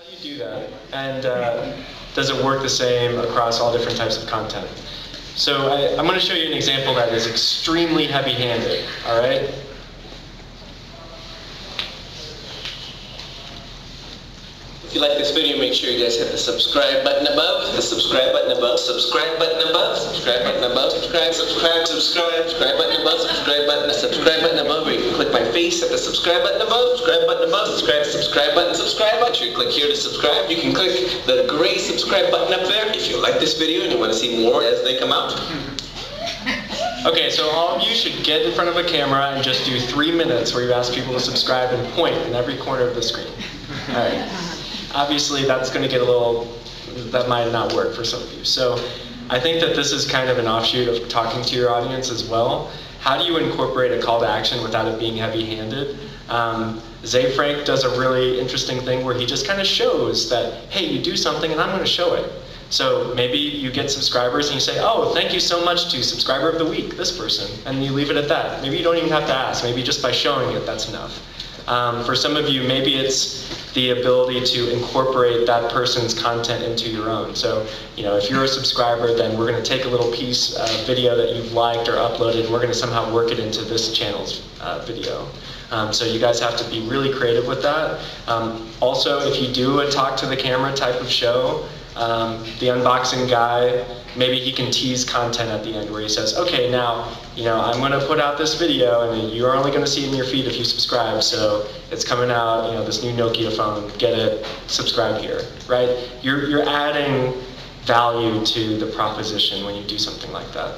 How do you do that? And does it work the same across all different types of content? So I'm going to show you an example that is extremely heavy-handed, all right? If you like this video, make sure you guys hit the subscribe button above, the subscribe button above, subscribe button above, subscribe button above, subscribe button above, subscribe button above, or you can click my face at the subscribe button above, subscribe button, subscribe button. You click here to subscribe. You can click the gray subscribe button up there if you like this video and you want to see more as they come out. Okay, so all of you should get in front of a camera and just do 3 minutes where you ask people to subscribe and point in every corner of the screen. All right. Obviously, that's going to get a little, that might not work for some of you. So I think that this is kind of an offshoot of talking to your audience as well. How do you incorporate a call to action without it being heavy-handed? Zay Frank does a really interesting thing where he just kind of shows that, hey, you do something and I'm going to show it. So maybe you get subscribers and you say, oh, thank you so much to subscriber of the week, this person, and you leave it at that. Maybe you don't even have to ask. Maybe just by showing it, that's enough. For some of you, maybe it's the ability to incorporate that person's content into your own. So, you know, if you're a subscriber, then we're going to take a little piece of video that you've liked or uploaded, and we're going to somehow work it into this channel's video. So you guys have to be really creative with that. Also, if you do a talk to the camera type of show, the unboxing guy, maybe he can tease content at the end where he says, okay, now, you know, I'm going to put out this video and you're only going to see it in your feed if you subscribe, so it's coming out, you know, this new Nokia phone, get it, subscribe here, right? You're adding value to the proposition when you do something like that.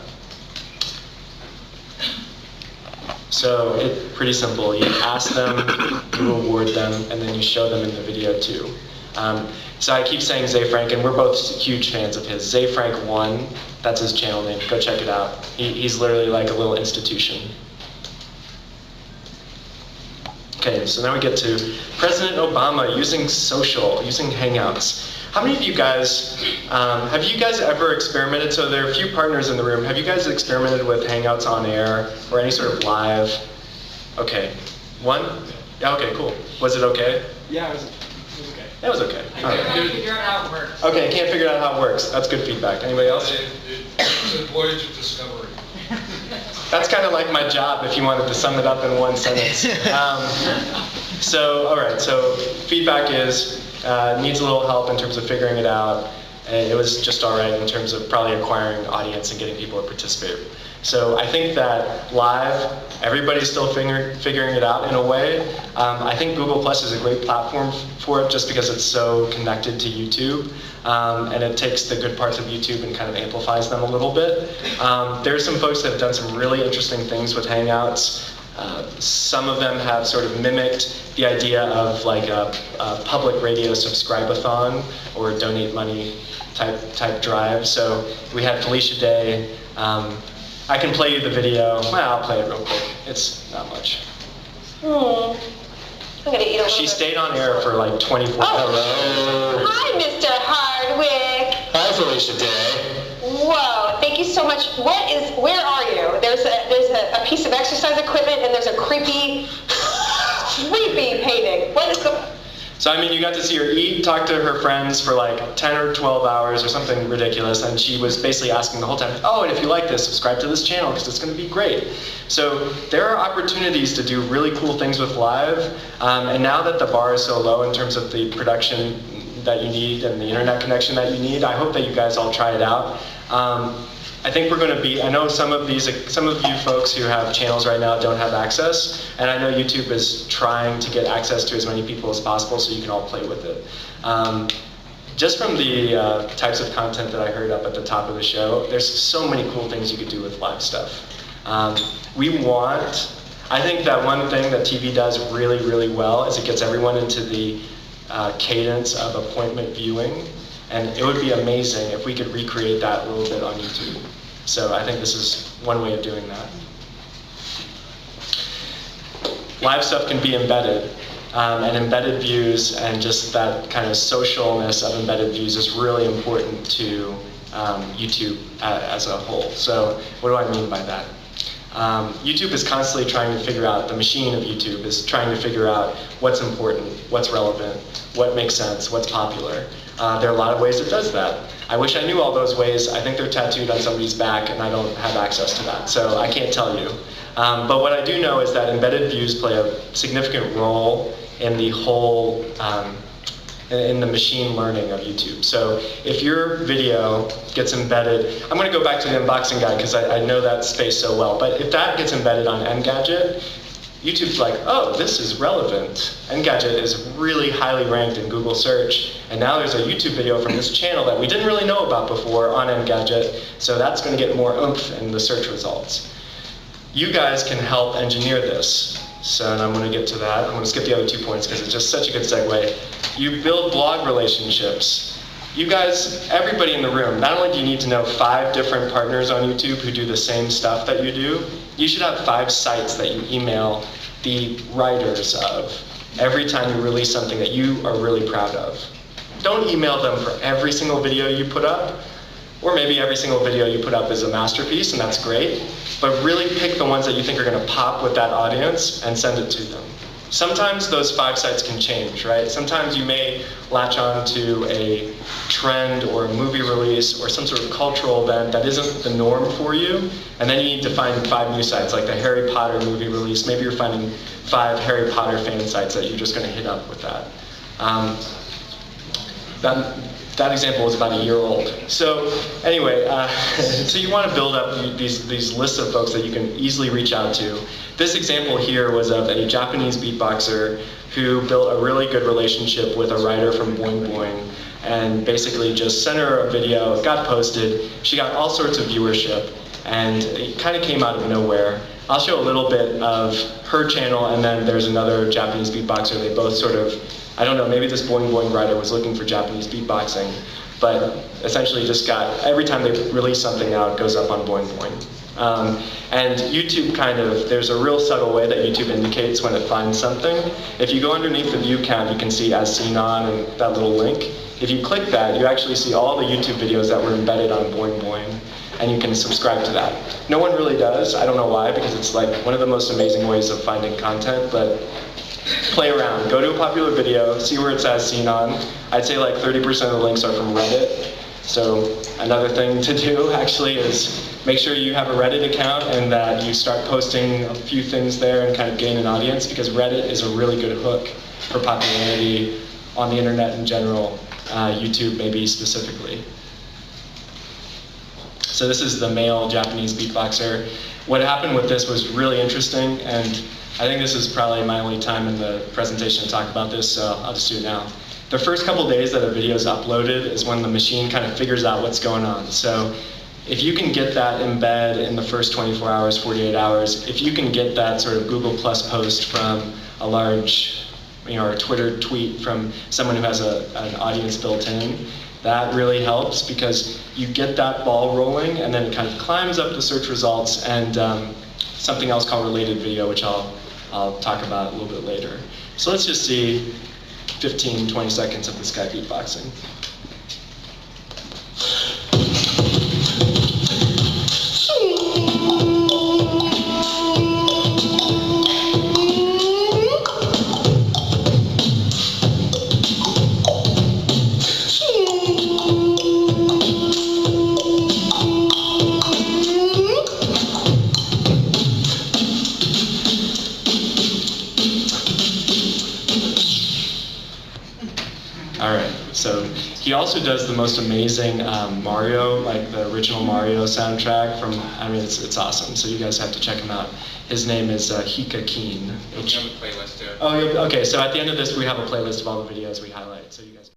So it's pretty simple. You ask them, you reward them, and then you show them in the video too. So I keep saying Zay Frank, and we're both huge fans of his. Zay Frank 1, that's his channel name. Go check it out. He's literally like a little institution. Okay, so now we get to President Obama using social, using Hangouts. How many of you guys, have you guys ever experimented? So there are a few partners in the room. Have you guys experimented with Hangouts on air or any sort of live? Okay, one? Yeah, okay, cool. Was it okay? Yeah, it was okay. That was okay. I can't figure out how it works. Okay, can't figure out how it works. That's good feedback. Anybody else? It's a voyage of discovery. That's kind of like my job if you wanted to sum it up in one sentence. All right, so feedback is, needs a little help in terms of figuring it out. It was just all right in terms of probably acquiring audience and getting people to participate. So I think that live, everybody's still figuring it out in a way. I think Google Plus is a great platform for it just because it's so connected to YouTube. And it takes the good parts of YouTube and kind of amplifies them a little bit. There's some folks that have done some really interesting things with Hangouts. Some of them have sort of mimicked the idea of like a public radio subscribe-a-thon or donate money type drive. So we had Felicia Day. I can play you the video. Well, I'll play it real quick. It's not much. I'm gonna eat a She stayed on air for like 24 hours. Hello. Hi, Mr. Hardwick. Hi, Felicia Day. Whoa, thank you so much. Where are you? There's a piece of exercise equipment and there's a creepy painting. What is the... So I mean, you got to see her eat, talk to her friends for like 10 or 12 hours or something ridiculous, and she was basically asking the whole time, oh, and if you like this, subscribe to this channel because it's going to be great. So there are opportunities to do really cool things with live, and now that the bar is so low in terms of the production that you need and the internet connection that you need, I hope that you guys all try it out. I think we're going to be, I know some of you folks who have channels right now don't have access, and I know YouTube is trying to get access to as many people as possible so you can all play with it. Just from the types of content that I heard up at the top of the show, there's so many cool things you could do with live stuff. I think that one thing that TV does really, really well is it gets everyone into the cadence of appointment viewing. And it would be amazing if we could recreate that a little bit on YouTube. So I think this is one way of doing that. Live stuff can be embedded. And embedded views and just that kind of socialness of embedded views is really important to YouTube as a whole. So what do I mean by that? YouTube is constantly trying to figure out, the machine of YouTube is trying to figure out what's important, what's relevant, what makes sense, what's popular. There are a lot of ways it does that. I wish I knew all those ways. I think they're tattooed on somebody's back and I don't have access to that, so I can't tell you. But what I do know is that embedded views play a significant role in the whole, in the machine learning of YouTube. So if your video gets embedded, I'm going to go back to the unboxing guide because I know that space so well, but if that gets embedded on Engadget, YouTube's like, oh, this is relevant. Engadget is really highly ranked in Google search, and now there's a YouTube video from this channel that we didn't really know about before on Engadget, so that's going to get more oomph in the search results. You guys can help engineer this. So, and I'm going to get to that. I'm going to skip the other 2 points because it's just such a good segue. You build blog relationships. You guys, everybody in the room, not only do you need to know 5 different partners on YouTube who do the same stuff that you do, you should have 5 sites that you email the writers of every time you release something that you are really proud of. Don't email them for every single video you put up, or maybe every single video you put up is a masterpiece, and that's great, but really pick the ones that you think are going to pop with that audience and send it to them. Sometimes those 5 sites can change, right? Sometimes you may latch on to a trend or a movie release or some sort of cultural event that isn't the norm for you, and then you need to find 5 new sites, like the Harry Potter movie release. Maybe you're finding 5 Harry Potter fan sites that you're just going to hit up with that. That example was about a year old. So anyway, so you want to build up these lists of folks that you can easily reach out to. This example here was of a Japanese beatboxer who built a really good relationship with a writer from Boing Boing and basically just sent her a video, it got posted, she got all sorts of viewership, and it kind of came out of nowhere. I'll show a little bit of her channel, and then there's another Japanese beatboxer. They both sort of, I don't know, maybe this Boing Boing writer was looking for Japanese beatboxing, but essentially just got, every time they release something out, it goes up on Boing Boing. And YouTube there's a real subtle way that YouTube indicates when it finds something. If you go underneath the view count, you can see as seen on and that little link. If you click that, you actually see all the YouTube videos that were embedded on Boing Boing, and you can subscribe to that. No one really does, I don't know why, because it's like one of the most amazing ways of finding content, but play around. Go to a popular video, see where it's as seen on. I'd say like 30% of the links are from Reddit. So another thing to do actually is make sure you have a Reddit account and that you start posting a few things there and kind of gain an audience, because Reddit is a really good hook for popularity on the internet in general, YouTube maybe specifically. So this is the male Japanese beatboxer. What happened with this was really interesting, and I think this is probably my only time in the presentation to talk about this, so I'll just do it now. The first couple days that a video is uploaded is when the machine kind of figures out what's going on. So if you can get that embed in the first 24 hours, 48 hours, if you can get that sort of Google Plus post from a large, or a Twitter tweet from someone who has an audience built in, that really helps, because you get that ball rolling and then it kind of climbs up the search results, and something else called related video, which I'll talk about a little bit later. So let's just see 15, 20 seconds of this guy beatboxing. So he also does the most amazing Mario, like the original Mario soundtrack from, I mean, it's awesome. So you guys have to check him out. His name is Hika Keen. We have a playlist too. Oh, okay. So at the end of this, we have a playlist of all the videos we highlight. So you guys.